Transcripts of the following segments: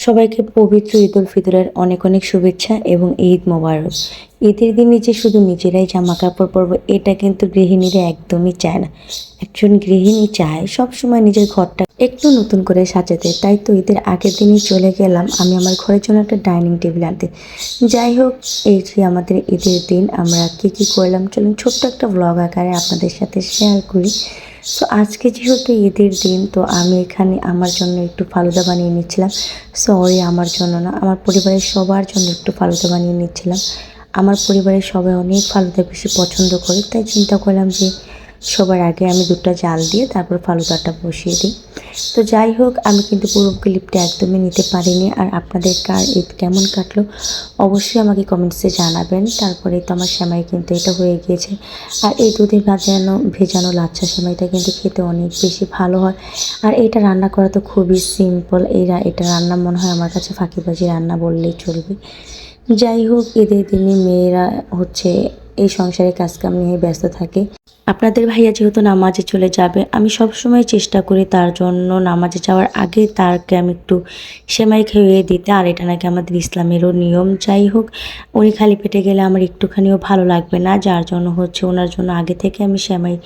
সবাইকে পবিত্র ঈদ উল ফিতরের অনেক অনেক শুভেচ্ছা এবং ঈদ মোবারক। ঈদের দিনে যে শুধু নিজেরাই জামা কাপড় পরবো এটা কিন্তু গৃহিণীরা একদমই চায় না। একজন গৃহিণী চায় সবসময় নিজের ঘরটা একটু নতুন করে সাজাতে। তাই তো ঈদের আগের দিনই চলে গেলাম আমি আমার ঘরের জন্য একটা ডাইনিং টেবিল আনতে। যাই হোক, এই যে আমাদের ঈদের দিন আমরা কি করলাম চলুন ছোট্ট একটা ব্লগ আকারে আপনাদের সাথে শেয়ার করি। তো আজকে যেহেতু ঈদের দিন, তো আমি এখানে আমার জন্য একটু ফালুদা বানিয়ে নিচ্ছিলাম। সরি, আমার জন্য না, আমার পরিবারের সবার জন্য একটু ফালুদা বানিয়ে নিচ্ছিলাম। আমার পরিবারের সবাই অনেক ফালুদা বেশি পছন্দ করে, তাই চিন্তা করলাম যে সবার আগে আমি দুধটা জাল দিয়ে তারপর ফালুদাটা বসিয়ে দিই। তো যাই হোক, আমি কিন্তু পুরো ক্লিপটা একদমই নিতে পারিনি। আর আপনাদের কার ঈদ কেমন কাটলো অবশ্যই আমাকে কমেন্টসে জানাবেন। তারপরে তো আমার সেমাই কিন্তু এটা হয়ে গিয়েছে। আর এই দুধে ভেজানো লাচ্ছা সেমাইটা কিন্তু খেতে অনেক বেশি ভালো হয়। আর এটা রান্না করা তো খুবই সিম্পল। এটা রান্না মনে হয় আমার কাছে ফাঁকিবাজি রান্না বললেই চলবে। যাই হোক, ঈদের দিনে মেয়েরা হচ্ছে এই সংসারে কাজকাম নিয়ে ব্যস্ত থাকে। আপনাদের ভাইয়া যেহেতু নামাজে চলে যাবে, আমি সবসময় চেষ্টা করি তার জন্য নামাজে যাওয়ার আগে তাকে আমি একটু সেমাই খাইয়ে দিতে। আর এটা নাকি আমাদের ইসলামেরও নিয়ম। যাই হোক, উনি খালি পেটে গেলে আমার একটুখানিও ভালো লাগবে না, যার জন্য হচ্ছে ওনার জন্য আগে থেকে আমি সেমাই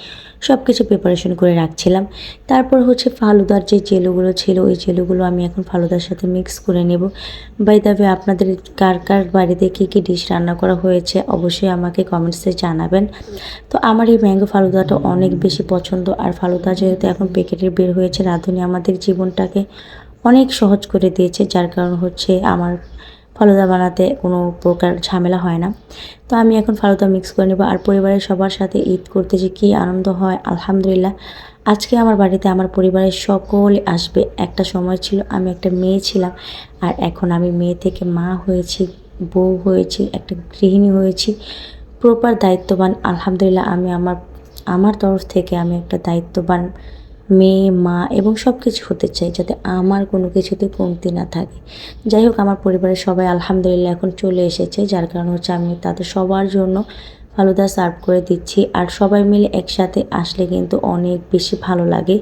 সব কিছু প্রিপারেশন করে রাখছিলাম। তারপর হচ্ছে ফালুদার যে জেলুগুলো ছিল ওই জেলুগুলো আমি এখন ফালুদার সাথে মিক্স করে নেব। বাই দ্য ওয়ে, আপনাদের কার কার বাড়িতে কী কী ডিশ রান্না করা হয়েছে অবশ্যই আমাকে কমেন্টসে জানাবেন। তো আমার এই ম্যাঙ্গো ফালুদাটা অনেক বেশি পছন্দ। আর ফালুদা যেহেতু এখন প্যাকেটের বের হয়েছে, রাঁধুনি আমাদের জীবনটাকে অনেক সহজ করে দিয়েছে, যার কারণ হচ্ছে আমার ফালুদা বানাতে কোনো প্রকার ঝামেলা হয় না। তো আমি এখন ফালুদা মিক্স করে নেব। আর পরিবারের সবার সাথে ঈদ করতে যে কী আনন্দ হয় আলহামদুলিল্লাহ। আজকে আমার বাড়িতে আমার পরিবারের সকলে আসবে। একটা সময় ছিল আমি একটা মেয়ে ছিলাম, আর এখন আমি মেয়ে থেকে মা হয়েছি, বউ হয়েছি, একটা গৃহিণী হয়েছি, প্রপার দায়িত্ববান। আলহামদুলিল্লাহ, আমি আমার তরফ থেকে আমি একটা দায়িত্ববান মেয়ে, মা এবং সব কিছু হতে চাই, যাতে আমার কোনো কিছুতে কমতি না থাকে। যাই হোক, আমার পরিবারের সবাই আলহামদুলিল্লাহ এখন চলে এসেছে, যার কারণ হচ্ছে আমি তাদের সবার জন্য ফালুদা সার্ভ করে দিচ্ছি। আর সবাই মিলে একসাথে আসলে কিন্তু অনেক বেশি ভালো লাগে।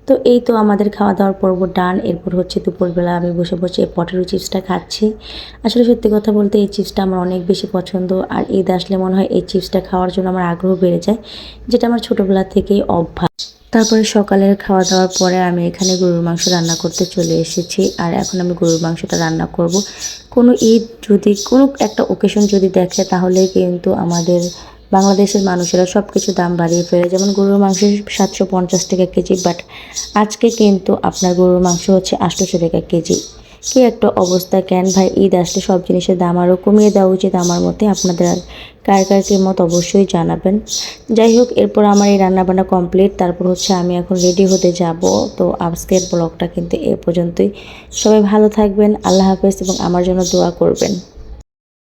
তো এই তো আমাদের খাওয়া দাওয়ার পর্ব ডান। এরপর হচ্ছে দুপুরবেলা আমি বসে বসে এই পটেটো চিপসটা খাচ্ছি। আসলে সত্যি কথা বলতে এই চিপসটা আমার অনেক বেশি পছন্দ। আর ঈদ আসলে মনে হয় এই চিপসটা খাওয়ার জন্য আমার আগ্রহ বেড়ে যায়, যেটা আমার ছোটোবেলা থেকেই অভ্যাস। তারপরে সকালের খাওয়া দাওয়ার পরে আমি এখানে গরুর মাংস রান্না করতে চলে এসেছি। আর এখন আমি গরুর মাংসটা রান্না করব। কোনো ঈদ যদি কোনো একটা ওকেশন যদি দেখে, তাহলে কিন্তু আমাদের বাংলাদেশের মানুষেরা সব কিছু দাম বাড়িয়ে ফেলে। যেমন গরুর মাংস 750 টাকা কেজি, বাট আজকে কিন্তু আপনার গরুর মাংস হচ্ছে 800 টাকা কেজি। কি একটা অবস্থা! কেন ভাই, ঈদ আসলে সব জিনিসের দাম আরও কমিয়ে দেওয়া উচিত আমার মতে। আপনাদের আর কার কার কী মত অবশ্যই জানাবেন। যাই হোক, এরপর আমার এই রান্নাবান্না কমপ্লিট। তারপর হচ্ছে আমি এখন রেডি হতে যাব। তো আজকের ব্লগটা কিন্তু এ পর্যন্তই। সবাই ভালো থাকবেন, আল্লাহ হাফেজ, এবং আমার জন্য দোয়া করবেন।